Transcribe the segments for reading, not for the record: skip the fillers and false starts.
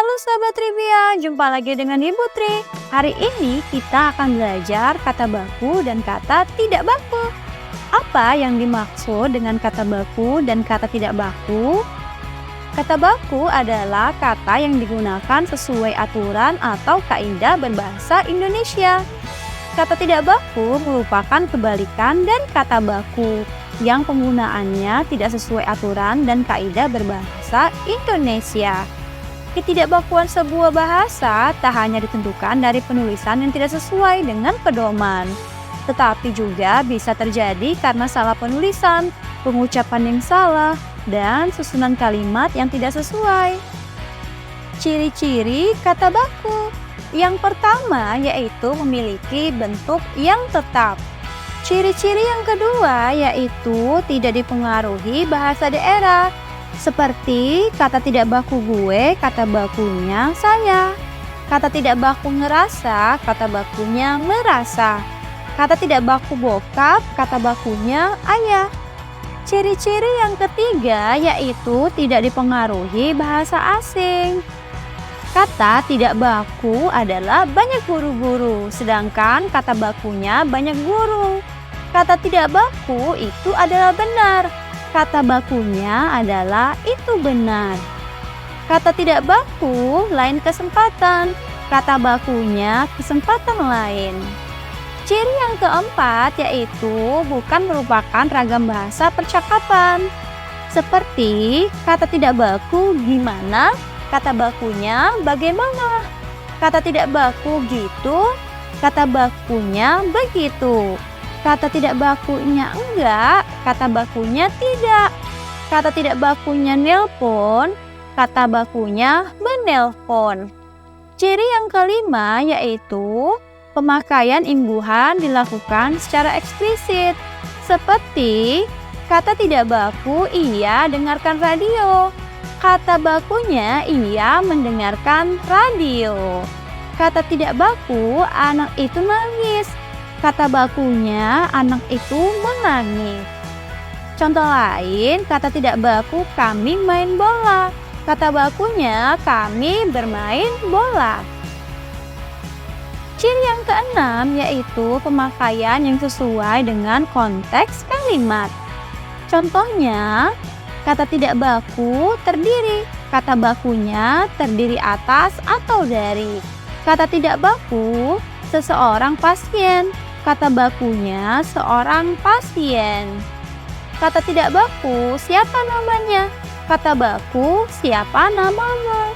Halo Sahabat Trivia, jumpa lagi dengan Ibu Tri. Hari ini kita akan belajar kata baku dan kata tidak baku. Apa yang dimaksud dengan kata baku dan kata tidak baku? Kata baku adalah kata yang digunakan sesuai aturan atau kaidah berbahasa Indonesia. Kata tidak baku merupakan kebalikan dari kata baku yang penggunaannya tidak sesuai aturan dan kaidah berbahasa Indonesia. Ketidakbakuan sebuah bahasa tak hanya ditentukan dari penulisan yang tidak sesuai dengan pedoman, tetapi juga bisa terjadi karena salah penulisan, pengucapan yang salah, dan susunan kalimat yang tidak sesuai. Ciri-ciri kata baku. Yang pertama yaitu memiliki bentuk yang tetap. Ciri-ciri yang kedua yaitu tidak dipengaruhi bahasa daerah. Seperti kata tidak baku gue, kata bakunya saya. Kata tidak baku ngerasa, kata bakunya merasa. Kata tidak baku bokap, kata bakunya ayah. Ciri-ciri yang ketiga yaitu tidak dipengaruhi bahasa asing. Kata tidak baku adalah banyak guru-guru, sedangkan kata bakunya banyak guru. Kata tidak baku itu adalah benar. Kata bakunya adalah itu benar. Kata tidak baku lain kesempatan. Kata bakunya kesempatan lain. Ciri yang keempat yaitu bukan merupakan ragam bahasa percakapan. Seperti kata tidak baku gimana, kata bakunya bagaimana. Kata tidak baku gitu, kata bakunya begitu. Kata tidak bakunya enggak, kata bakunya tidak. Kata tidak bakunya nelpon, kata bakunya menelpon. Ciri yang kelima yaitu pemakaian imbuhan dilakukan secara eksplisit. Seperti kata tidak baku ia dengarkan radio. Kata bakunya ia mendengarkan radio. Kata tidak baku anak itu nangis. Kata bakunya anak itu menangis. Contoh lain, kata tidak baku kami main bola. Kata bakunya kami bermain bola. Ciri yang keenam yaitu pemakaian yang sesuai dengan konteks kalimat. Contohnya, kata tidak baku terdiri. Kata bakunya terdiri atas atau dari. Kata tidak baku seseorang pasien. Kata bakunya seorang pasien. Kata tidak baku siapa namanya. Kata baku siapa namamu.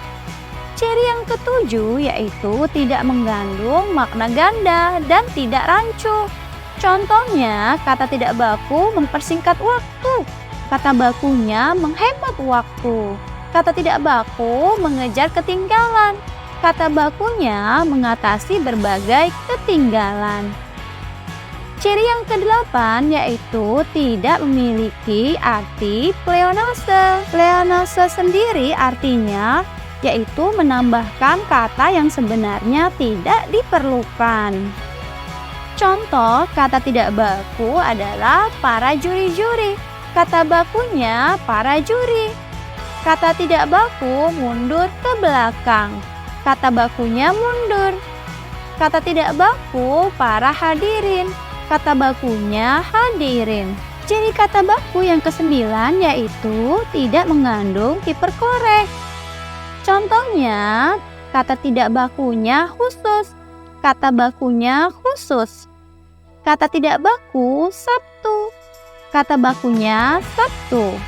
Ciri yang ketujuh yaitu tidak mengandung makna ganda dan tidak rancu. Contohnya kata tidak baku mempersingkat waktu. Kata bakunya menghemat waktu. Kata tidak baku mengejar ketinggalan. Kata bakunya mengatasi berbagai ketinggalan. Ciri yang kedelapan yaitu tidak memiliki arti pleonase. Pleonase sendiri artinya yaitu menambahkan kata yang sebenarnya tidak diperlukan. Contoh kata tidak baku adalah para juri-juri. Kata bakunya para juri. Kata tidak baku mundur ke belakang. Kata bakunya mundur. Kata tidak baku para hadirin. Kata bakunya hadirin. Ciri kata baku yang kesembilan yaitu tidak mengandung hiperkorek. Contohnya, kata tidak bakunya khusus. Kata bakunya khusus. Kata tidak baku Sabtu. Kata bakunya Sabtu.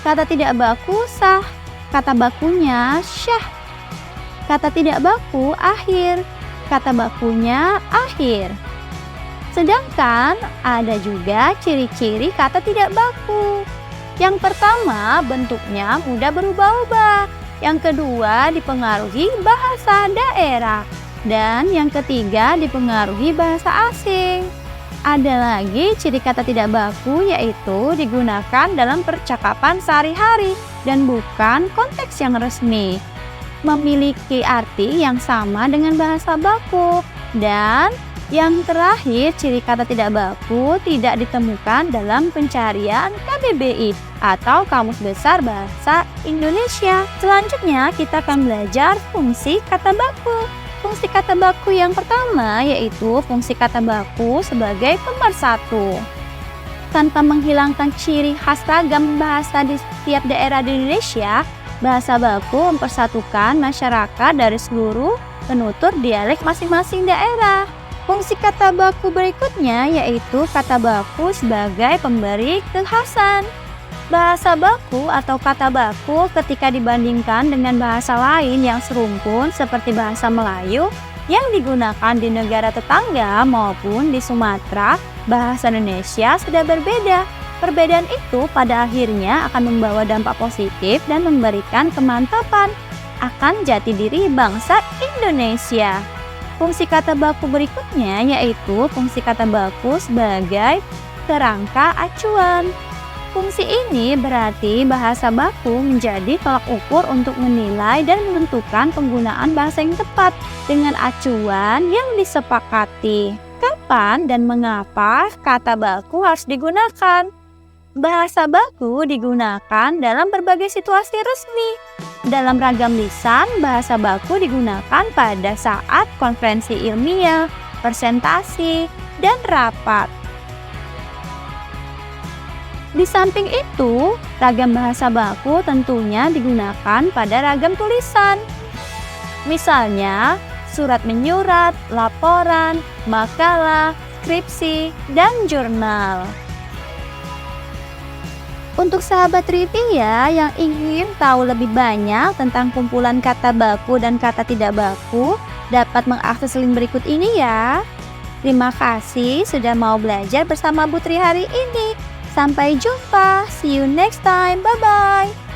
Kata tidak baku sah. Kata bakunya syah. Kata tidak baku akhir. Kata bakunya akhir. Sedangkan ada juga ciri-ciri kata tidak baku. Yang pertama, bentuknya mudah berubah-ubah. Yang kedua, dipengaruhi bahasa daerah. Dan yang ketiga, dipengaruhi bahasa asing. Ada lagi ciri kata tidak baku yaitu digunakan dalam percakapan sehari-hari dan bukan konteks yang resmi. Memiliki arti yang sama dengan bahasa baku. Dan yang terakhir, ciri kata tidak baku tidak ditemukan dalam pencarian KBBI atau Kamus Besar Bahasa Indonesia. Selanjutnya kita akan belajar fungsi kata baku. Fungsi kata baku yang pertama yaitu fungsi kata baku sebagai pemersatu. Tanpa menghilangkan ciri khas ragam bahasa di setiap daerah di Indonesia, bahasa baku mempersatukan masyarakat dari seluruh penutur dialek masing-masing daerah. Fungsi kata baku berikutnya yaitu kata baku sebagai pemberi kekhasan. Bahasa baku atau kata baku ketika dibandingkan dengan bahasa lain yang serumpun seperti bahasa Melayu yang digunakan di negara tetangga maupun di Sumatera, bahasa Indonesia sudah berbeda. Perbedaan itu pada akhirnya akan membawa dampak positif dan memberikan kemantapan akan jati diri bangsa Indonesia. Fungsi kata baku berikutnya yaitu fungsi kata baku sebagai kerangka acuan. Fungsi ini berarti bahasa baku menjadi tolak ukur untuk menilai dan menentukan penggunaan bahasa yang tepat dengan acuan yang disepakati. Kapan dan mengapa kata baku harus digunakan? Bahasa baku digunakan dalam berbagai situasi resmi. Dalam ragam lisan, bahasa baku digunakan pada saat konferensi ilmiah, presentasi, dan rapat. Di samping itu, ragam bahasa baku tentunya digunakan pada ragam tulisan. Misalnya, surat menyurat, laporan, makalah, skripsi, dan jurnal. Untuk sahabat trivia yang ingin tahu lebih banyak tentang kumpulan kata baku dan kata tidak baku, dapat mengakses link berikut ini ya. Terima kasih sudah mau belajar bersama Putri hari ini. Sampai jumpa, see you next time, bye-bye.